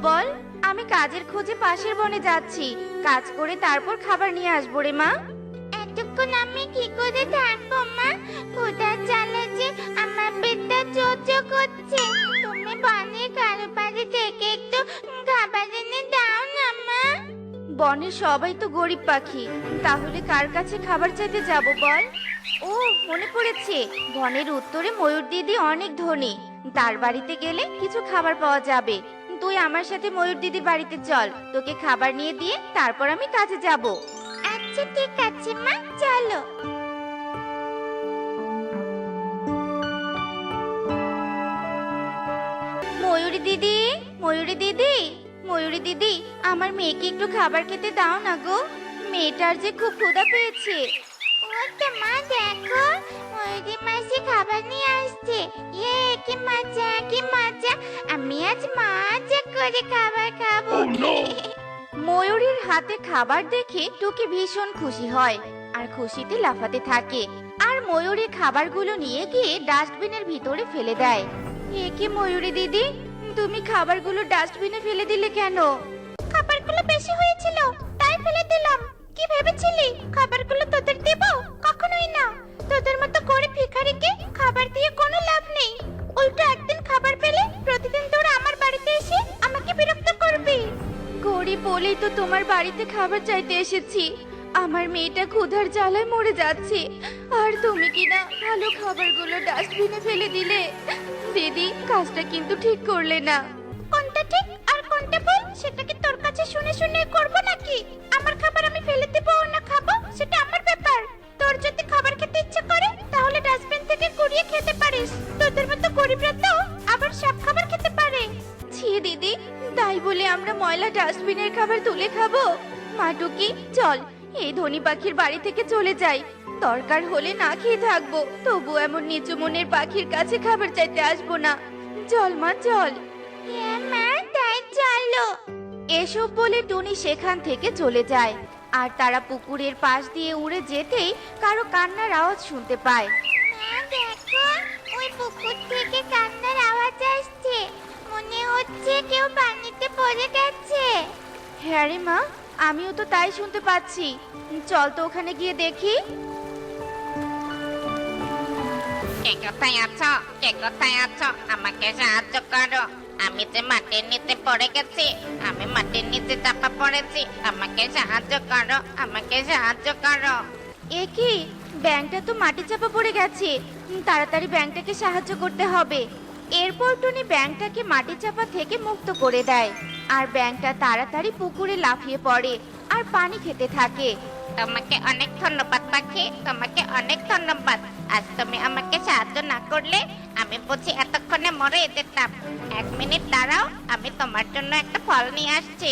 বল? আমি কাজের খোঁজে পাশের বনে যাচ্ছি, কাজ করে তারপর খাবার নিয়ে আসবো রে মা। এতক্ষণ আমি কি করে থাকবো মা? ক্ষুধার জ্বালা যে আমার পেটটা চোচো করছে। তুমি বনের কারো পাড়ে থেকে একটু খাবার এনে দাও না মা। বনের সবাই তো গরিব পাখি, তাহলে কার কাছে খাবার চাইতে যাব বল? ও, মনে পড়েছে, বনের উত্তরে ময়ূর দিদি অনেক ধনী, তার বাড়িতে গেলে কিছু খাবার পাওয়া যাবে। তুই আমার সাথে ময়ূর দিদির বাড়িতে চল, তোকে খাবার নিয়ে দিয়ে তারপর আমি কাজে যাব। আচ্ছা ঠিক আছে মা, চলো। ময়ূরী দিদি, ময়ূরী দিদি, ময়ূরী দিদি, আমার মেয়েকে একটু খাবার খেতে দাও না গো, মেয়েটার যে খুব ক্ষুধা পেয়েছে। ও তো মা, দেখো ময়ূরী মাসি খাবার নিয়ে আসছে। ইয়ে, কি মজা কি মজা! আমি আজ মজা করে খাবার খাবো। ময়ূরীর হাতে খাবার দেখে টুকি ভীষণ খুশি হয় আর খুশিতে লাফাতে থাকে, আর ময়ূরী খাবারগুলো নিয়ে গিয়ে ডাস্টবিনের ভিতরে ফেলে দেয়। এ কি ময়ূরী দিদি, তুমি খাবারগুলো ডাস্টবিনে ফেলে দিলে কেন? খাবারগুলো বেশি হয়েছিল, তাই ফেলে দিলাম। কি ভেবেছিলি খাবারগুলো তোদের দেব? কখনোই না। তোদের মতো গরিব ভিখারিকে খাবার দিয়ে কোনো লাভ নেই। উল্টো একদিন খাবার পেলে প্রতিদিন তোরা আমার বাড়িতে এসে আমাকে বিরক্ত করবি। গরিব বলেই তো তোমার বাড়িতে খাবার চাইতে এসেছি। আমার মেয়েটা ক্ষুধার জ্বালায় মরে যাচ্ছে, আর তুমি কিনা ভালো খাবারগুলো ডাস্টবিনে ফেলে দিলে। দিদি, কাজটা কিন্তু ঠিক করলে না। কোনটা ঠিক আর কোনটা ভুল সেটা কি তোর কাছে শুনে শুনে করব নাকি? আমার খাবার আমি ফেলে দেবো না খাবো সেটা আমার ব্যাপার। তোর যদি খাবার খেতে ইচ্ছে করে তাহলে ডাস্টবিন থেকে কুড়িয়ে খেতে পারিস। তোদের মতো গরিবরা তো আবার সব খাবার খেতে পারে। ছি দিদি, তাই বলে আমরা ময়লা ডাস্টবিনের খাবার তুলে খাবো? মা টুকি, চল এই ধনী পাখির বাড়ি থেকে চলে যাই। দরকার হলে না খেয়ে থাকবো, তবু এমন নিচু মনের পাখির কাছে খাবার চাইতে আসবো না। চল মা, চল। হ্যাঁ মা, তাই চলো। এসব বলে টুনি সেখান থেকে চলে যায়, আর তারা পুকুরের পাশ দিয়ে উড়ে যেতেই কারো কান্নার আওয়াজ শুনতে পায়। মা দেখো, ওই পুকুর থেকে কান্নার আওয়াজ আসছে। মনে হচ্ছে কেউ পানিতে পড়ে গেছে। হ্যাঁ রে মা, আমিও তো তাই শুনতে পাচ্ছি। চল তো ওখানে গিয়ে দেখি। কে কোথায় আছো? কে কোথায় আছো? আমাকে সাহায্য করো। আমি যে মাটির নিচে পড়ে গেছি, আমি মাটির নিচে চাপা পড়েছি। আমাকে সাহায্য করো, আমাকে সাহায্য করো। এ কি, ব্যাংকটা তো মাটি চাপা পড়ে গেছে। তাড়াতাড়ি ব্যাংকটাকে সাহায্য করতে হবে। এরপর টুনি ব্যাংকটাকে মাটি চাপা থেকে মুক্ত করে দেয়, আর ব্যাংকটা তাড়াতাড়ি পুকুরে লাফিয়ে পড়ে আর পানি খেতে থাকে। তোমাকে অনেক ধন্যবাদ পাখি, তোমাকে অনেক ধন্যবাদ। আজ তুমি আমাকে সাহায্য না করলে আমি বুঝি এতক্ষণে মরে যেতাম। 1 মিনিট দাঁড়াও, আমি তোমার জন্য একটা ফল নিয়ে আসছি।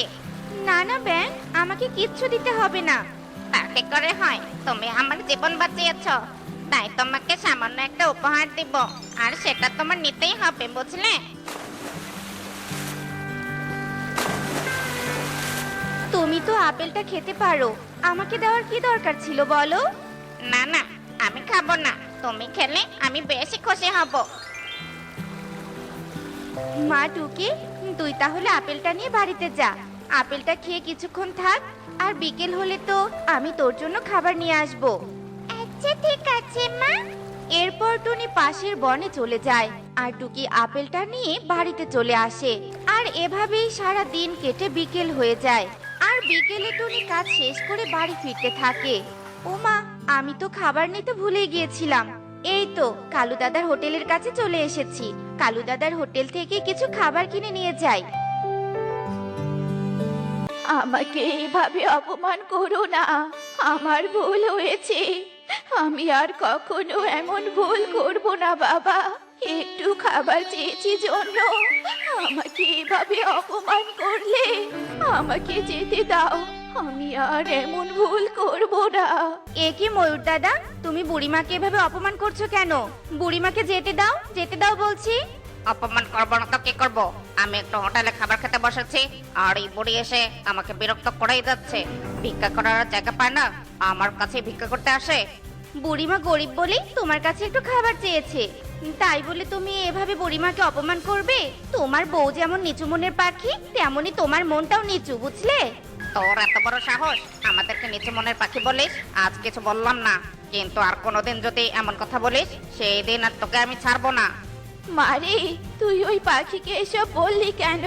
না না ব্যাংক, আমাকে কিচ্ছু দিতে হবে না। তা কি করে হয়? তুমি আমার জীবন বাঁচিয়েছো, তাই তোমাকে সামান্য একটা উপহার দিব, আর সেটা তোমার নিতেই হবে, বুঝলে? তুমি তো আপেলটা খেতে পারো, আমাকে দেওয়ার কি দরকার ছিল বলো? না না, আমি খাবো না। তুমি খেলে আমি বেশি খুশি হব। মা টুকি, তুই তাহলে আপেলটা নিয়ে বাড়িতে যা। আপেলটা খেয়ে কিছুক্ষণ থাক, আর বিকেল হলে তো আমি তোর জন্য খাবার নিয়ে আসবো। আচ্ছা ঠিক আছে মা। এরপর টুনি পাশের বনে চলে যায়, আর টুকি আপেলটা নিয়ে বাড়িতে চলে আসে। আর এভাবেই সারা দিন কেটে বিকেল হয়ে যায়, আর বিকেলে টুনি কাজ শেষ করে বাড়ি ফিরতে থাকে। ওমা, আমি তো খাবার নিতে ভুলে গিয়েছিলাম। এই তো কালু দাদার হোটেলের কাছে চলে এসেছি। কালু দাদার হোটেল থেকে কিছু খাবার কিনে নিয়ে যাই। আমাকে এভাবে অপমান করো না, আমার ভুল হয়েছে। আমি আর কখনো এমন ভুল করব না বাবা। একটু খাবার চেয়েছি জন্য আমাকে এভাবে অপমান করলে, আমাকে যেতে দাও। আমি আর এমন ভুল করব না। এ কি ময়ূর দাদা, তুমি বুড়িমাকে এভাবে অপমান করছো কেন? বুড়িমাকে যেতে দাও, যেতে দাও বলছি। অপমান করবো না তো কি করবো? আমি একটা হোটেলে খাবার খেতে বসেছি, আর এই বুড়ি এসে আমাকে বিরক্ত করেই যাচ্ছে। ভিক্ষা করার জায়গা পায় না, আমার কাছে ভিক্ষা করতে আসে। বুড়িমা গরিব বলেই তোমার কাছে একটু খাবার চেয়েছে। তাই বলে তুমি এভাবে বুড়িমাকে অপমান করবে? তোমার বউ যেমন নিচু মনের পাখি, তেমনি তোমার মনটাও নিচু, বুঝলে? তোর এত বড় সাহস আমাদেরকে নিচু মনের পাখি বলিস? আজ কিছু বললাম না, কিন্তু আর কোনোদিন যদি এমন কথা বলিস সেই দিন আর তোকে আমি ছাড়বো না। মারে, তুই ওই পাখিকে এসব বললি কেন?